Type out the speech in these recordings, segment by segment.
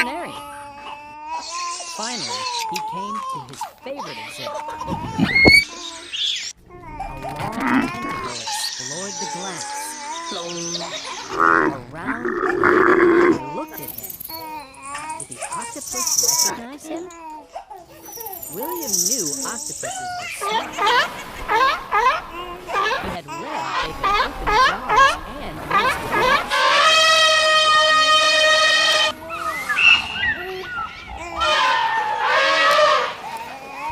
veterinarian. Finally, he came to his favorite exhibit. A long tentacle explored the glass. A round, red eye looked at him. Did the octopus recognize him? William knew octopuses were smart. He had read they could open jars and use glass.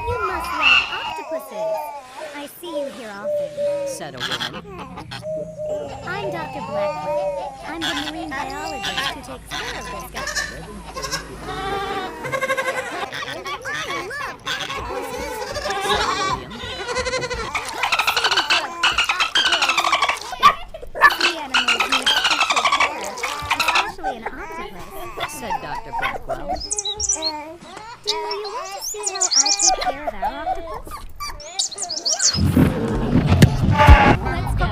You must like octopuses. I see you here often, Said a woman. I'm Dr. Blackwell. I'm the marine biologist who takes care of this guy. Said Dr. Blackwell. Do you want to see how I take care of our octopus? Let's go.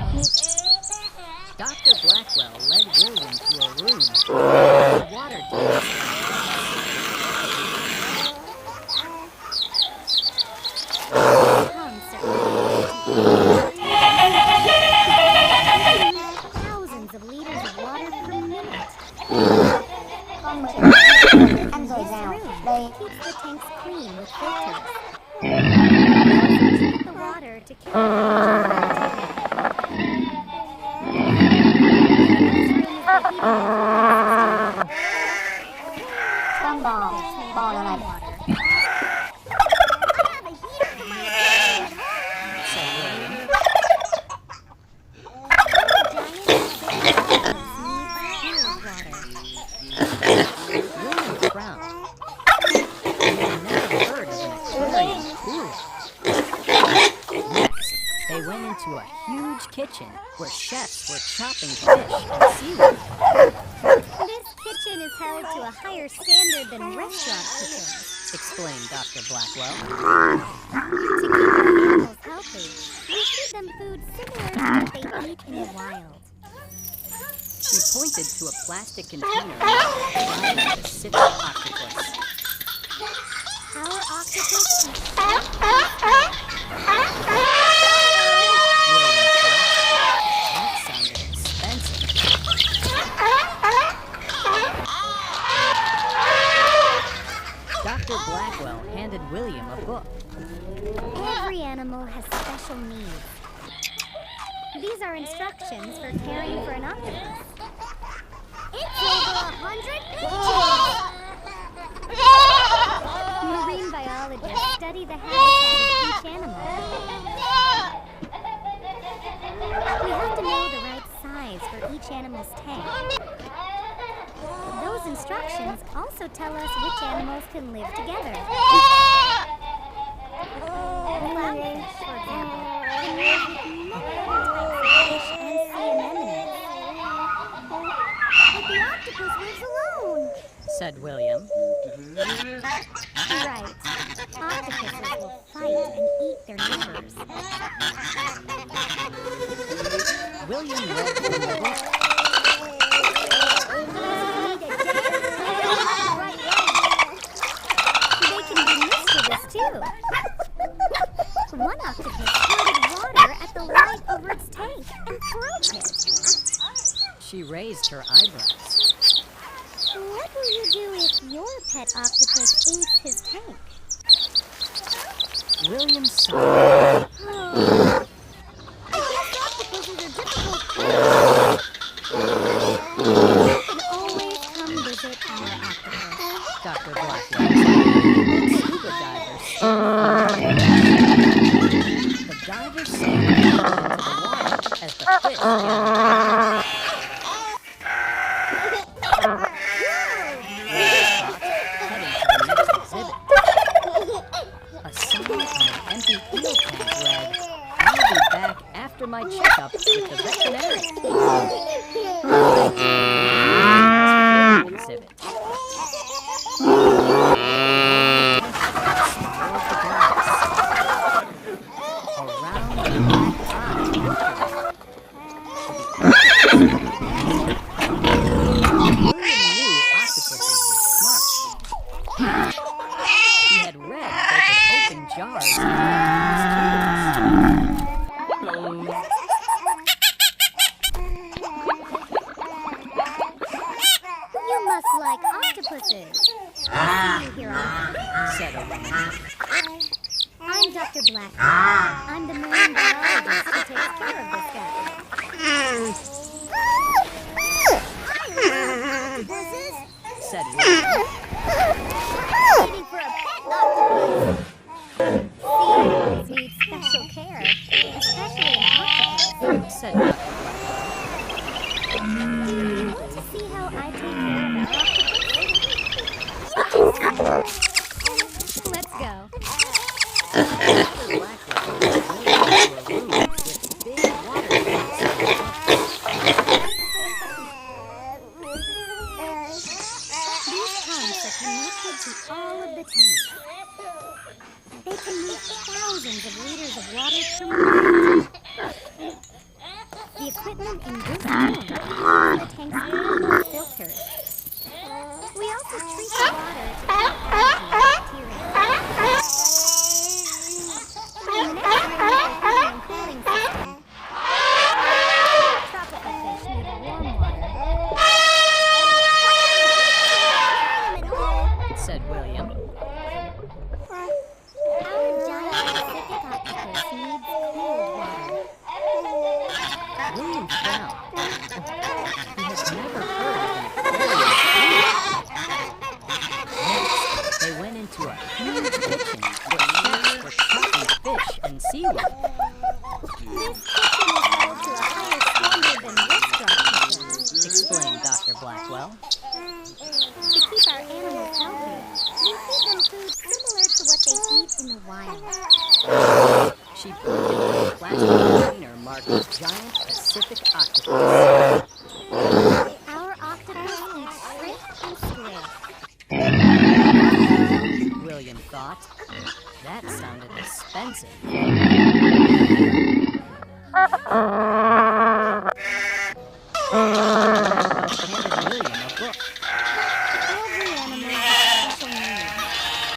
Dr. Blackwell led William to a room with a water tank. Thousands of liters of water per minute. Ăn rồi rào. Đây. Keeps the tanks clean with filters. The water to keep Con bò. Bò là này. They went into a huge kitchen where chefs were chopping fish and seaweed. This kitchen is held to a higher standard than restaurant kitchens, Explained Dr. Blackwell. to keep the animals healthy. We feed them food similar to what they eat in the wild. She pointed to a plastic container lined with a Pacific octopus. Our octopus eats That sounded expensive. Dr. Blackwell handed William a book. Every animal has special needs. These are instructions for caring for an octopus. It's over 100 pages! Marine biologists study the habitat of each animal. We have to know the right size for each animal's tank. Those instructions also tell us which animals can live together. Clownfish, for example, can live with many other types of fish and sea anemones. But the octopus lives alone. Said William. Right. Octopuses will fight and eat their neighbors. William read from the book. They can be mischievous too. One octopus squirted water at the light over its tank and broke it. She raised her eyebrows. What will you do if your pet octopus inks his tank? William sighed. I guess octopuses are difficult pets. You can always come visit our octopus. Dr. Blackwell. Scuba divers. The divers sank into the water as the fish gathered. Heading to the next exhibit. A sign on an empty eel tank read, "I'll be back after my checkup with the veterinarian." Exhibit. William knew octopuses were smart. He had read they could open jars and use tools. You must like octopuses. I'll see you here often. Said a woman. I'm Dr. Black. I'm the marine biologist who takes care of this guy. I love octopuses. Said William. Waiting for a pet octopus. Seals need special care, especially an octopus. Said Dr. Do you want to see how I take care of our octopus? Let's go. These pumps are connected to all of the tanks. They can move thousands of liters of water per minute. The equipment in this room keeps the tanks clean and filtered. We also treat the water to keep bacteria. In the next room is the heating and cooling system. Tropical fish need warm water. Said William. Our giant Pacific octopus needs cold water. William frowned. He had never heard of an aquarium. Next, they went into a huge kitchen where chefs were cooking fish and seaweed. This kitchen is held to a higher standard than restaurant kitchens. Explained Dr. Blackwell. To keep our animals healthy, we feed them food similar to what they eat in the wild. She pointed to a plastic container marked giant Pacific octopus. Our octopus eats shrimp and squid. William thought. That sounded expensive.